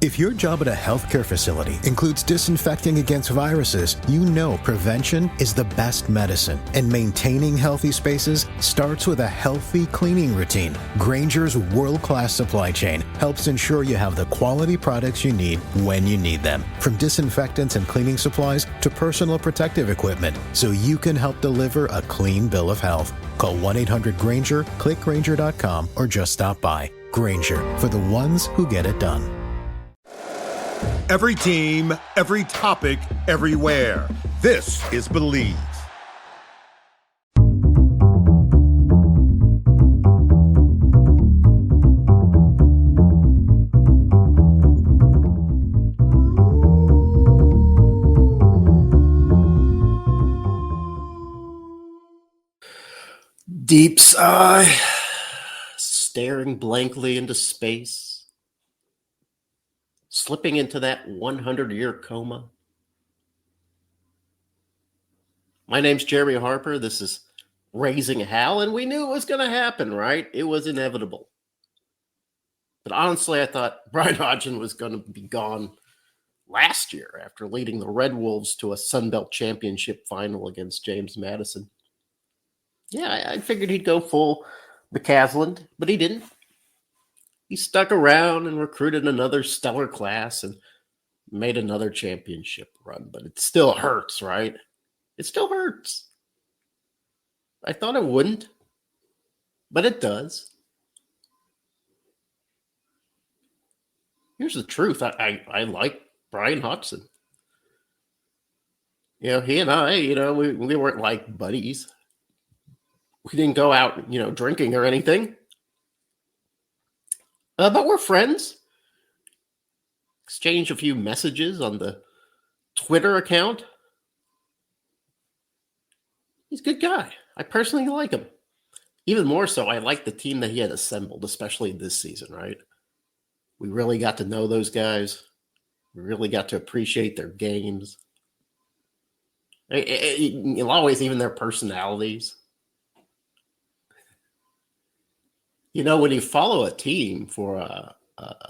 If your job at a healthcare facility includes disinfecting against viruses, you know prevention is the best medicine. And maintaining healthy spaces starts with a healthy cleaning routine. Grainger's world-class supply chain helps ensure you have the quality products you need when you need them. From disinfectants and cleaning supplies to personal protective equipment, so you can help deliver a clean bill of health. Call 1-800-GRAINGER, click Grainger.com, or just stop by. Grainger, for the ones who get it done. Every team, every topic, everywhere. This is Believe. Deep sigh, staring blankly into space. Slipping into that 100-year coma. My name's Jeremy Harper. This is Raising Howl, and we knew it was going to happen, right? It was inevitable. But honestly, I thought Brian Hodgson was going to be gone last year after leading the Red Wolves to a Sun Belt Championship final against James Madison. Yeah, I figured he'd go full McCasland, but he didn't. He stuck around and recruited another stellar class and made another championship run. But it still hurts, right? It still hurts. I thought it wouldn't, but it does. Here's the truth. I like Brian Hodgson. You know, he and I, we weren't like buddies. We didn't go out, drinking or anything. But we're friends. Exchange a few messages on the Twitter account. He's a good guy. I personally like him. Even more so, I like the team that he had assembled, especially this season, right? We really got to know those guys. We really got to appreciate their games. In a lot of ways, even their personalities. When you follow a team for a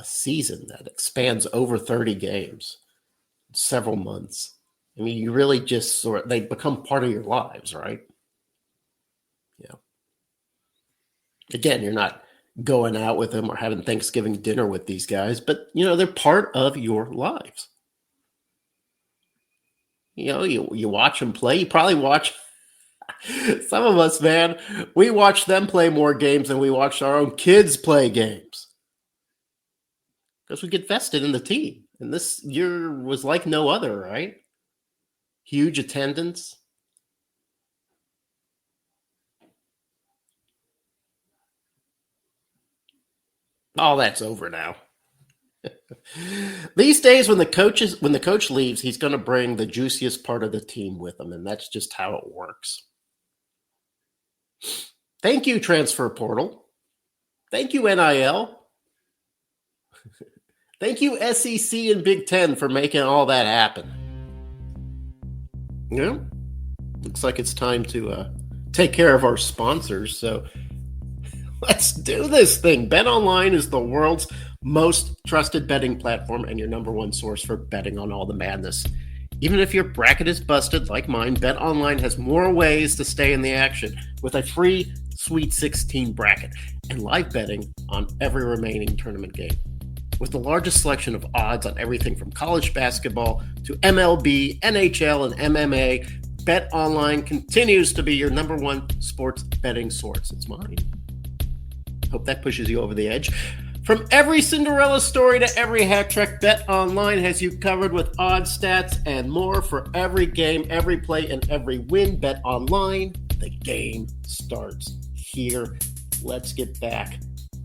season that expands over 30 games, several months, I mean, you really just they become part of your lives, right? Yeah. Again, you're not going out with them or having Thanksgiving dinner with these guys, but, they're part of your lives. You watch them play. You probably watch some of us, man, we watch them play more games than we watch our own kids play games. Because we get vested in the team. And this year was like no other, right? Huge attendance. All that's over now. These days, when the coach leaves, he's going to bring the juiciest part of the team with him, and that's just how it works. Thank you, Transfer Portal. Thank you, NIL. Thank you, SEC and Big Ten, for making all that happen. Looks like it's time to take care of our sponsors, so let's do this thing. BetOnline is the world's most trusted betting platform and your number one source for betting on all the madness. Even if your bracket is busted like mine, BetOnline has more ways to stay in the action with a free Sweet 16 bracket and live betting on every remaining tournament game. With the largest selection of odds on everything from college basketball to MLB, NHL, and MMA, BetOnline continues to be your number one sports betting source. It's mine. Hope that pushes you over the edge. From every Cinderella story to every hat trick, BetOnline has you covered with odds, stats, and more for every game, every play, and every win. BetOnline, the game starts here. Let's get back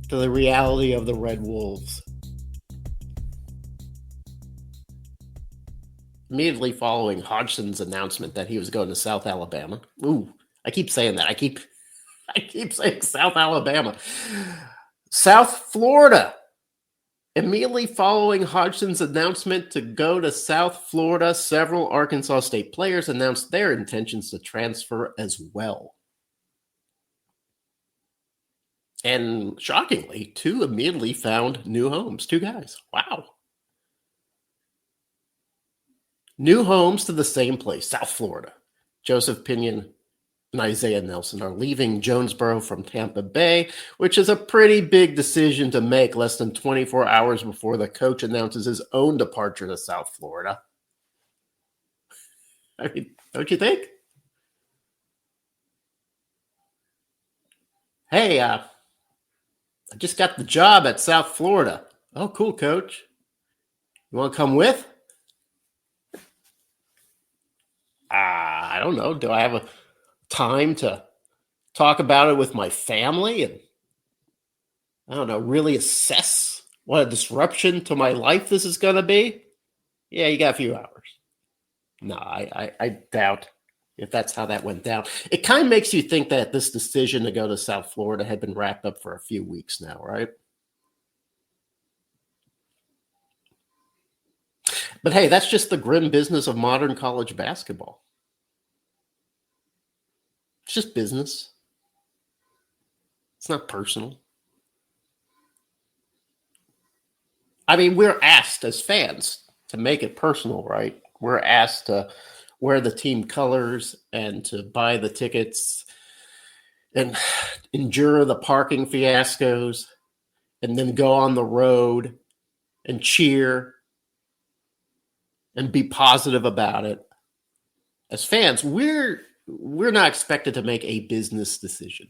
to the reality of the Red Wolves. Immediately following Hodgson's announcement that he was going to South Alabama. I keep saying that. I keep saying South Alabama. South Florida. Immediately following Hodgson's announcement to go to South Florida, several Arkansas State players announced their intentions to transfer as well. And shockingly, two immediately found new homes. Two guys. Wow. New homes to the same place, South Florida. Joseph Pinion and Isaiah Nelson are leaving Jonesboro from Tampa Bay, which is a pretty big decision to make less than 24 hours before the coach announces his own departure to South Florida. I mean, don't you think? Hey, I just got the job at South Florida. Oh, cool, coach. You want to come with? I don't know. Do I have a time to talk about it with my family and, I don't know, really assess what a disruption to my life this is going to be? Yeah, you got a few hours. No, I doubt if that's how that went down. It kind of makes you think that this decision to go to South Florida had been wrapped up for a few weeks now, right? But hey, that's just the grim business of modern college basketball. It's just business. It's not personal. I mean, we're asked as fans to make it personal, right? We're asked to wear the team colors and to buy the tickets and endure the parking fiascos and then go on the road and cheer and be positive about it. As fans, we're not expected to make a business decision.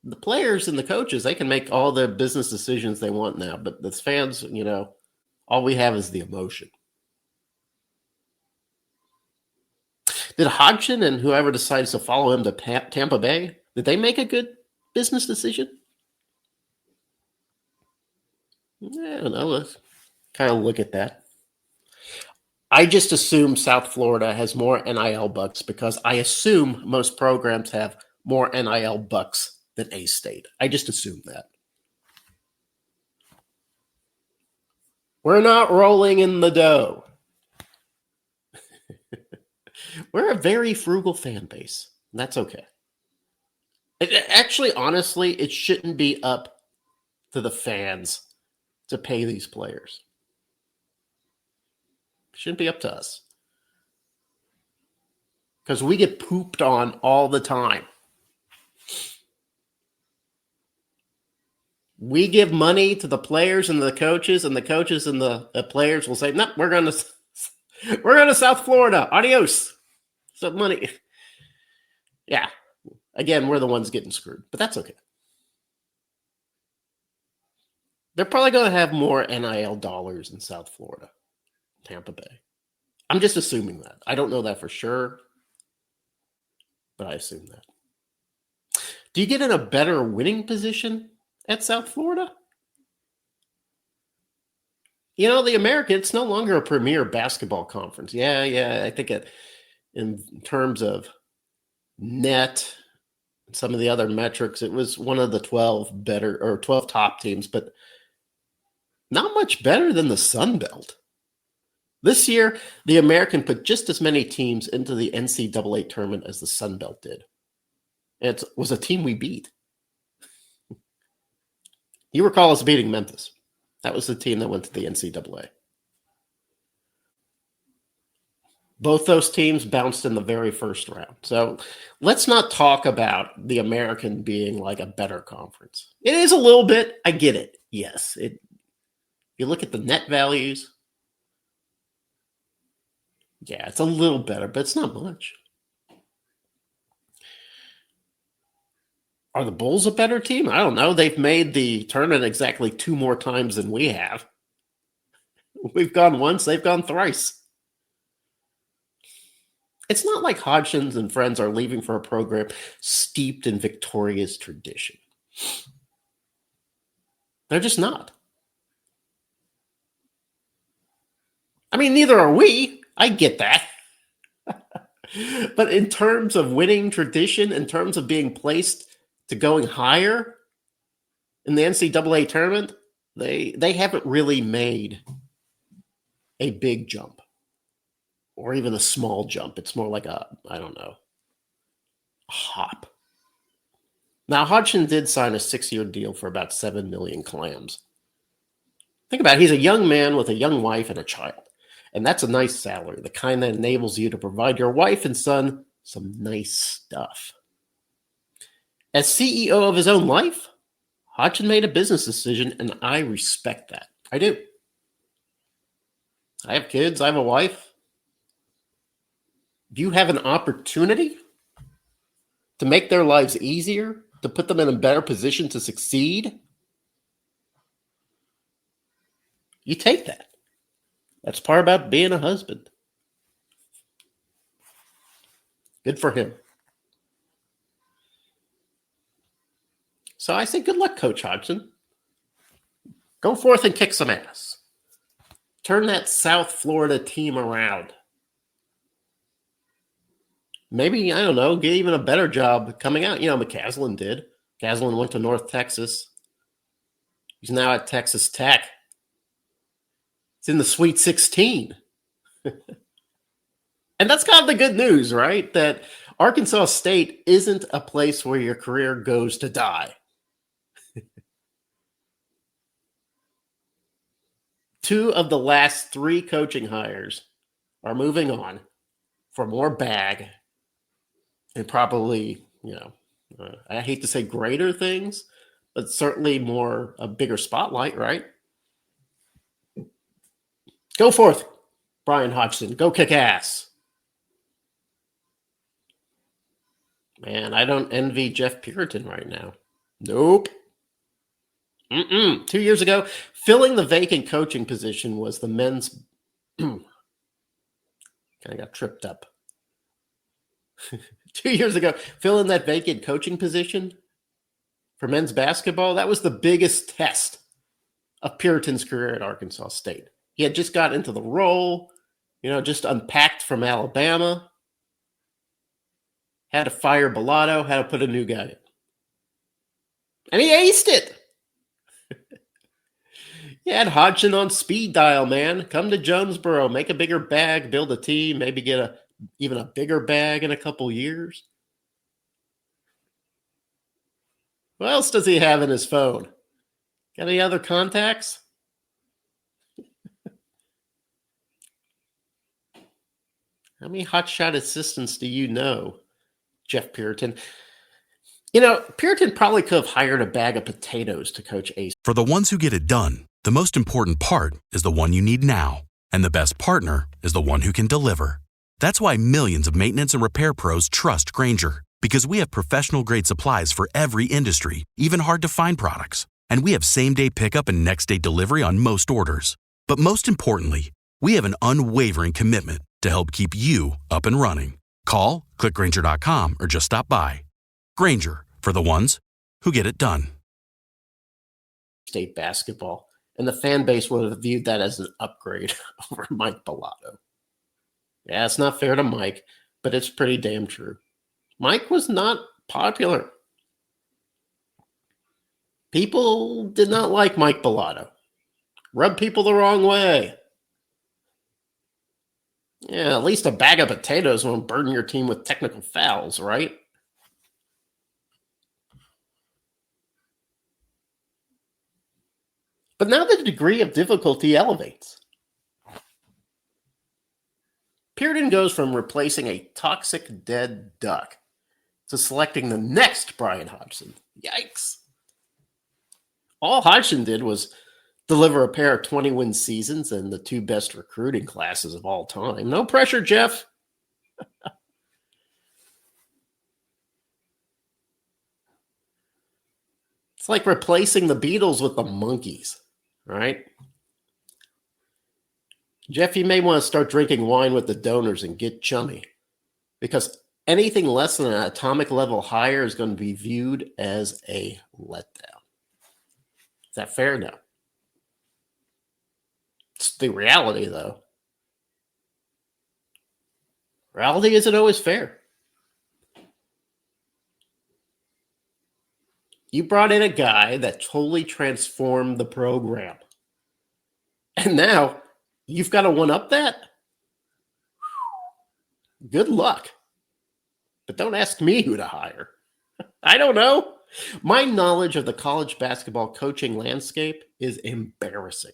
The players and the coaches, they can make all the business decisions they want now, but the fans, all we have is the emotion. Did Hodgson and whoever decides to follow him to Tampa Bay, did they make a good business decision? I don't know. Let's kind of look at that. I just assume South Florida has more NIL bucks because I assume most programs have more NIL bucks than A-State. I just assume that. We're not rolling in the dough. We're a very frugal fan base. That's okay. Actually, honestly, it shouldn't be up to the fans to pay these players. It shouldn't be up to us. Because we get pooped on all the time. We give money to the players and the coaches and the players will say, "No, we're going to South Florida. Adios." So money. Yeah. Again, we're the ones getting screwed, but that's okay. They're probably going to have more NIL dollars in South Florida, Tampa Bay. I'm just assuming that. I don't know that for sure, but I assume that. Do you get in a better winning position at South Florida? The American, it's no longer a premier basketball conference. Yeah. I think in terms of net, some of the other metrics, it was one of the 12 top teams, but not much better than the Sun Belt. This year, the American put just as many teams into the NCAA tournament as the Sun Belt did. It was a team we beat. You recall us beating Memphis. That was the team that went to the NCAA. Both those teams bounced in the very first round. So let's not talk about the American being like a better conference. It is a little bit. I get it. Yes. You look at the net values. Yeah, it's a little better, but it's not much. Are the Bulls a better team? I don't know. They've made the tournament exactly 2 more times than we have. We've gone once, they've gone thrice. It's not like Hodgson and friends are leaving for a program steeped in victorious tradition. They're just not. I mean, neither are we. I get that. But in terms of winning tradition, in terms of being placed to going higher in the NCAA tournament, they haven't really made a big jump or even a small jump. It's more like a hop. Now, Hodgson did sign a 6-year deal for about 7 million clams. Think about it. He's a young man with a young wife and a child. And that's a nice salary, the kind that enables you to provide your wife and son some nice stuff. As CEO of his own life, Hodgson made a business decision, and I respect that. I do. I have kids. I have a wife. If you have an opportunity to make their lives easier, to put them in a better position to succeed, you take that. That's part about being a husband. Good for him. So I say good luck, Coach Hodgson. Go forth and kick some ass. Turn that South Florida team around. Maybe, I don't know, get even a better job coming out. You know, McCaslin did. McCaslin went to North Texas. He's now at Texas Tech. It's in the Sweet 16. And that's kind of the good news, right? That Arkansas State isn't a place where your career goes to die. Two of the last three coaching hires are moving on for more bag and probably, I hate to say greater things, but certainly a bigger spotlight, right? Go forth, Brian Hodgson. Go kick ass. Man, I don't envy Jeff Puritan right now. Nope. 2 years ago, filling the vacant coaching position was the men's... kind of got tripped up. 2 years ago, filling that vacant coaching position for men's basketball, that was the biggest test of Puritan's career at Arkansas State. He had just got into the role, just unpacked from Alabama, had to fire Bellato, had to put a new guy in. And he aced it. You had Hodgson on speed dial, man. Come to Jonesboro, make a bigger bag, build a team, maybe get even a bigger bag in a couple years. What else does he have in his phone? Got any other contacts? How many hotshot assistants do you know, Jeff Puritan? Puritan probably could have hired a bag of potatoes to coach Ace. For the ones who get it done, the most important part is the one you need now. And the best partner is the one who can deliver. That's why millions of maintenance and repair pros trust Grainger. Because we have professional-grade supplies for every industry, even hard-to-find products. And we have same-day pickup and next-day delivery on most orders. But most importantly, we have an unwavering commitment to help keep you up and running. Call, click Grainger.com, or just stop by. Grainger, for the ones who get it done. State basketball, and the fan base would have viewed that as an upgrade over Mike Bellato. Yeah, it's not fair to Mike, but it's pretty damn true. Mike was not popular. People did not like Mike Bellato. Rubbed people the wrong way. Yeah, at least a bag of potatoes won't burden your team with technical fouls, right? But now the degree of difficulty elevates. Puritan goes from replacing a toxic dead duck to selecting the next Brian Hodgson. Yikes. All Hodgson did was deliver a pair of 20-win seasons and the two best recruiting classes of all time. No pressure, Jeff. It's like replacing the Beatles with the Monkees, right? Jeff, you may want to start drinking wine with the donors and get chummy, because anything less than an atomic level higher is going to be viewed as a letdown. Is that fair? No. It's the reality, though. Reality isn't always fair. You brought in a guy that totally transformed the program. And now you've got to one-up that? Good luck. But don't ask me who to hire. I don't know. My knowledge of the college basketball coaching landscape is embarrassing.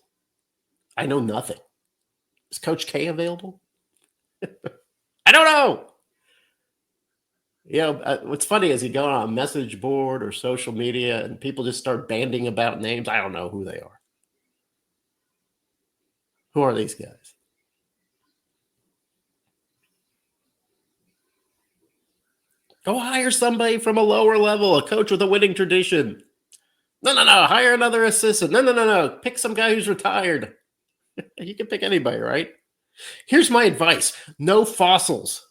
I know nothing. Is Coach K available? I don't know. What's funny is you go on a message board or social media and people just start banding about names. I don't know who they are. Who are these guys? Go hire somebody from a lower level, a coach with a winning tradition. No. Hire another assistant. No. Pick some guy who's retired. You can pick anybody, right? Here's my advice. No fossils.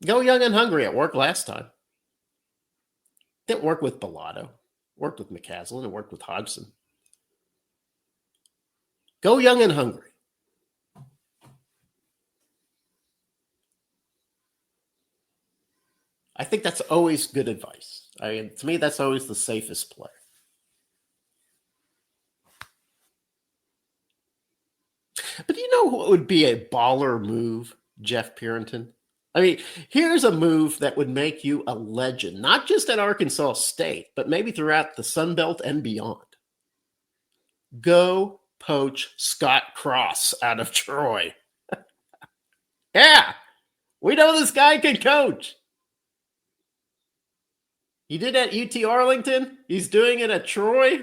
Go young and hungry. It worked last time. Didn't work with Bellato. Worked with McCaslin. It worked with Hodgson. Go young and hungry. I think that's always good advice. To me, that's always the safest play. But you know what would be a baller move, Jeff Purinton? I mean, here's a move that would make you a legend, not just at Arkansas State, but maybe throughout the Sun Belt and beyond. Go poach Scott Cross out of Troy. Yeah, we know this guy can coach. He did at UT Arlington. He's doing it at Troy.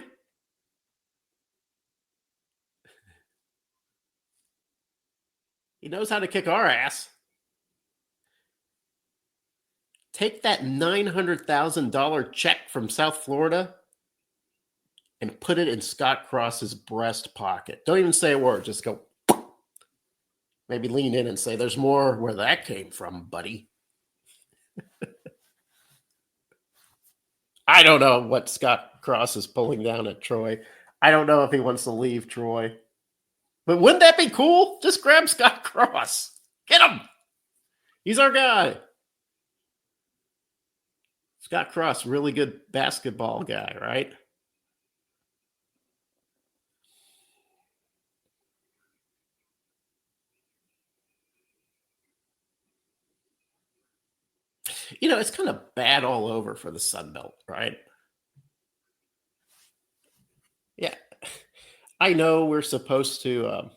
He knows how to kick our ass. Take that $900,000 check from South Florida and put it in Scott Cross's breast pocket. Don't even say a word. Just go. Maybe lean in and say, there's more where that came from, buddy. I don't know what Scott Cross is pulling down at Troy. I don't know if he wants to leave Troy. But wouldn't that be cool? Just grab Scott Cross. Get him. He's our guy. Scott Cross, really good basketball guy, right? It's kind of bad all over for the Sun Belt, right? Yeah. I know we're supposed to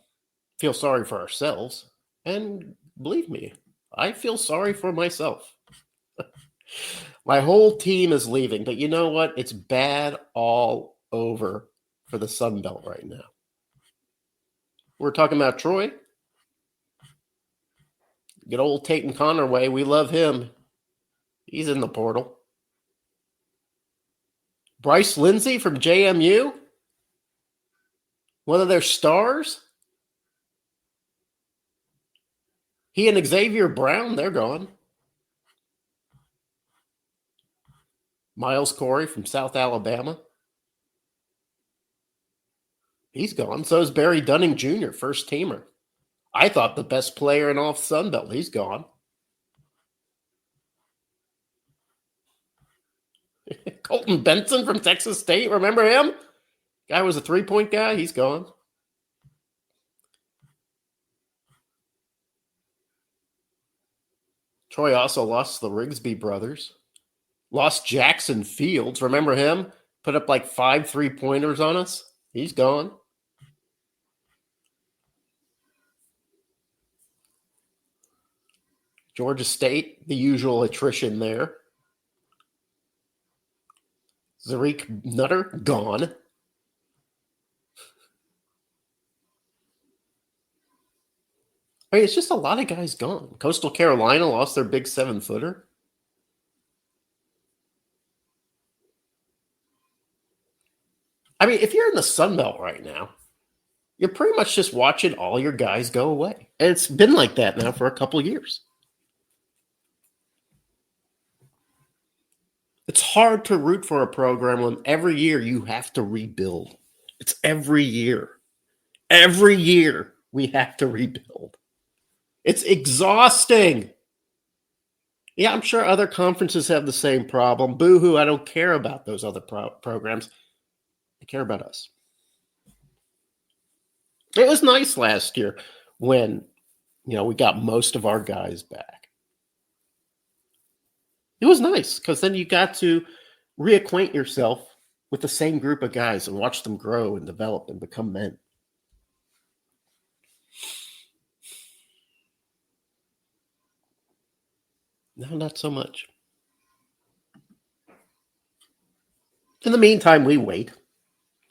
feel sorry for ourselves. And believe me, I feel sorry for myself. My whole team is leaving. But you know what? It's bad all over for the Sun Belt right now. We're talking about Troy. Good old Tate and Connerway. We love him. He's in the portal. Bryce Lindsey from JMU. One of their stars. He and Xavier Brown, they're gone. Miles Corey from South Alabama. He's gone. So is Barry Dunning Jr., first teamer. I thought the best player in all Sun Belt. He's gone. Colton Benson from Texas State. Remember him? Guy was a three-point guy. He's gone. Troy also lost the Rigsby brothers. Lost Jackson Fields. Remember him? Put up like 5 3-pointers on us. He's gone. Georgia State, the usual attrition there. Zarik Nutter, gone. I mean, it's just a lot of guys gone. Coastal Carolina lost their big 7-footer. I mean, if you're in the Sun Belt right now, you're pretty much just watching all your guys go away. And it's been like that now for a couple of years. It's hard to root for a program when every year you have to rebuild. It's every year. Every year we have to rebuild. It's exhausting. Yeah, I'm sure other conferences have the same problem. Boo-hoo, I don't care about those other programs. I care about us. It was nice last year when, we got most of our guys back. It was nice because then you got to reacquaint yourself with the same group of guys and watch them grow and develop and become men. No, not so much. In the meantime, we wait.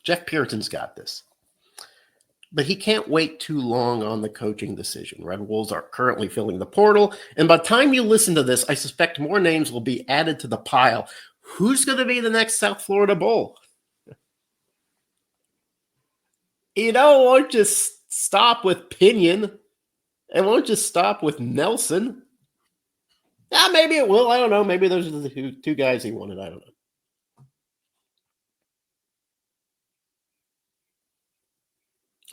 Jeff Puritan's got this. But he can't wait too long on the coaching decision. Red Wolves are currently filling the portal. And by the time you listen to this, I suspect more names will be added to the pile. Who's going to be the next South Florida Bull? It won't just stop with Pinion. It won't just stop with Nelson. Maybe it will. I don't know. Maybe those are the two guys he wanted. I don't know.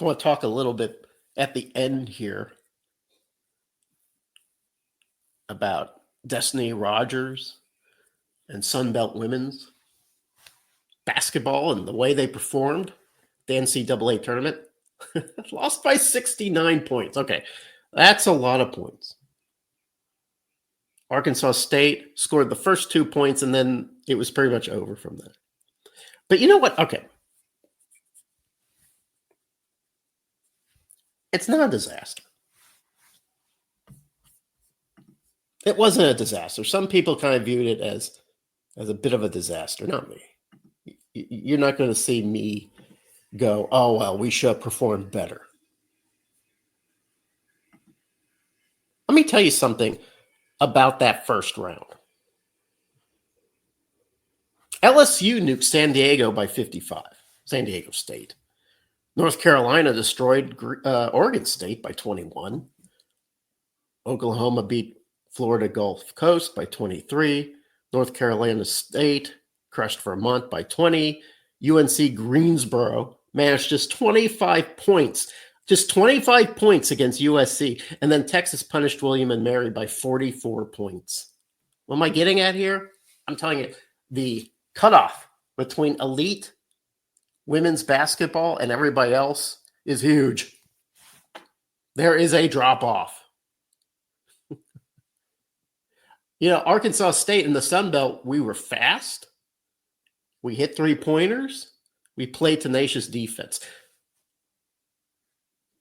I want to talk a little bit at the end here about Destiny Rogers and Sunbelt Women's basketball and the way they performed the NCAA tournament. Lost by 69 points. Okay, that's a lot of points. Arkansas State scored the first 2 points, and then it was pretty much over from there. But you know what? Okay. It's not a disaster. It wasn't a disaster. Some people kind of viewed it as a bit of a disaster. Not me. You're not going to see me go, oh, well, we should have performed better. Let me tell you something about that first round. LSU nuked San Diego by 55, San Diego State. North Carolina destroyed Oregon State by 21. Oklahoma beat Florida Gulf Coast by 23. North Carolina State crushed Vermont by 20. UNC Greensboro managed just 25 points. Just 25 points against USC. And then Texas punished William and Mary by 44 points. What am I getting at here? I'm telling you, the cutoff between elite women's basketball and everybody else is huge. There is a drop-off. Arkansas State in the Sun Belt, we were fast. We hit three-pointers. We played tenacious defense.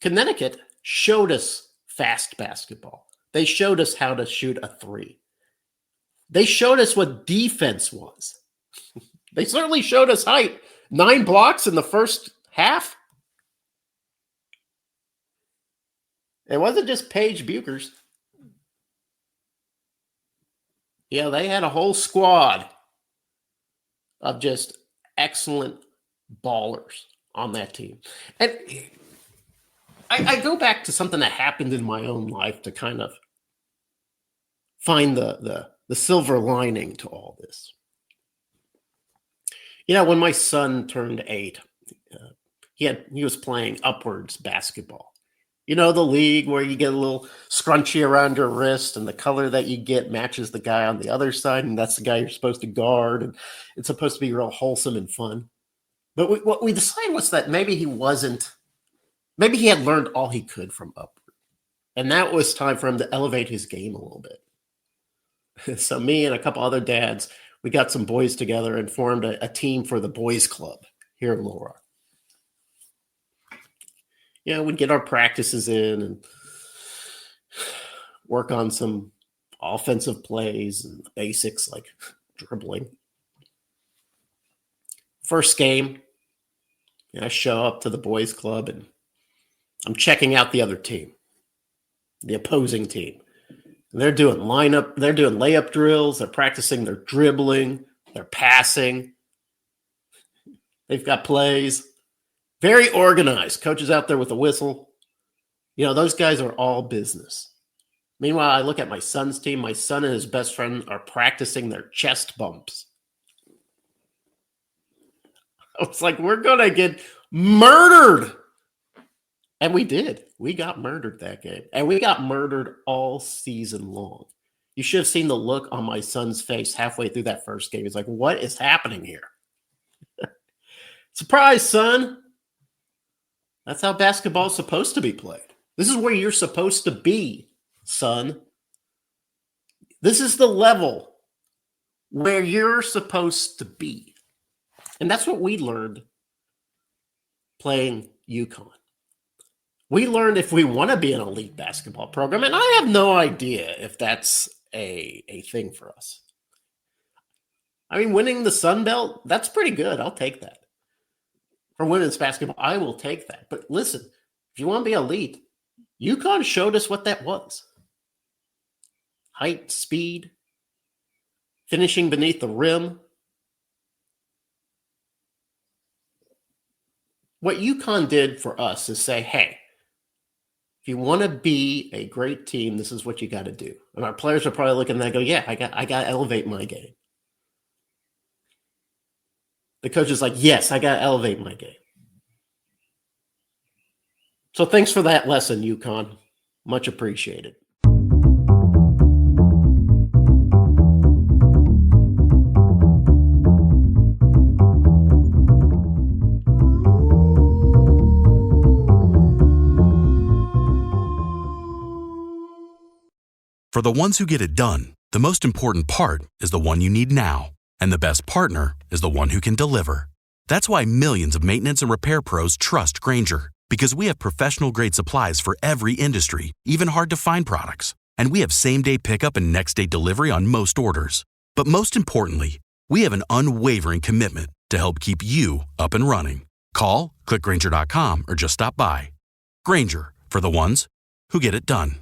Connecticut showed us fast basketball. They showed us how to shoot a three. They showed us what defense was. They certainly showed us height. 9 blocks in the first half. It wasn't just Paige Buchers. Yeah, they had a whole squad of just excellent ballers on that team. And I go back to something that happened in my own life to kind of find the silver lining to all this. When my son turned 8, he was playing upwards basketball. The league where you get a little scrunchy around your wrist and the color that you get matches the guy on the other side, and that's the guy you're supposed to guard, and it's supposed to be real wholesome and fun. But what we decided was that maybe he had learned all he could from upward, and that was time for him to elevate his game a little bit. So me and a couple other dads, we got some boys together and formed a team for the boys club here in Little Rock. We'd get our practices in and work on some offensive plays and the basics like dribbling. First game, I show up to the boys club and I'm checking out the other team, the opposing team. They're doing layup drills. They're practicing their dribbling, their passing. They've got plays. Very organized. Coaches out there with a whistle. Those guys are all business. Meanwhile, I look at my son's team. My son and his best friend are practicing their chest bumps. I was like, we're going to get murdered. And we did. We got murdered that game. And we got murdered all season long. You should have seen the look on my son's face halfway through that first game. He's like, what is happening here? Surprise, son. That's how basketball is supposed to be played. This is where you're supposed to be, son. This is the level where you're supposed to be. And that's what we learned playing UConn. We learned if we want to be an elite basketball program, and I have no idea if that's a thing for us. I mean, winning the Sun Belt, that's pretty good. I'll take that. For women's basketball, I will take that. But listen, if you want to be elite, UConn showed us what that was. Height, speed, finishing beneath the rim. What UConn did for us is say, hey, if you want to be a great team, this is what you got to do. And our players are probably looking at that and go, yeah, I got to elevate my game. The coach is like, yes, I got to elevate my game. So thanks for that lesson, UConn. Much appreciated. For the ones who get it done, the most important part is the one you need now. And the best partner is the one who can deliver. That's why millions of maintenance and repair pros trust Grainger, because we have professional-grade supplies for every industry, even hard-to-find products. And we have same-day pickup and next-day delivery on most orders. But most importantly, we have an unwavering commitment to help keep you up and running. Call, click Grainger.com, or just stop by. Grainger, for the ones who get it done.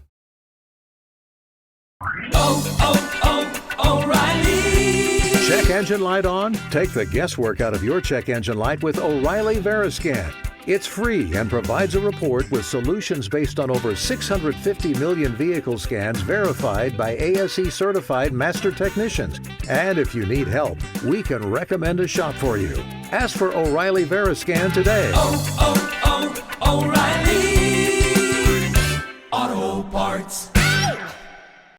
O'Reilly. Check engine light on? Take the guesswork out of your check engine light with O'Reilly Veriscan. It's free and provides a report with solutions based on over 650 million vehicle scans verified by ASE certified master technicians. And if you need help, we can recommend a shop for you. Ask for O'Reilly Veriscan today. O'Reilly Auto Parts.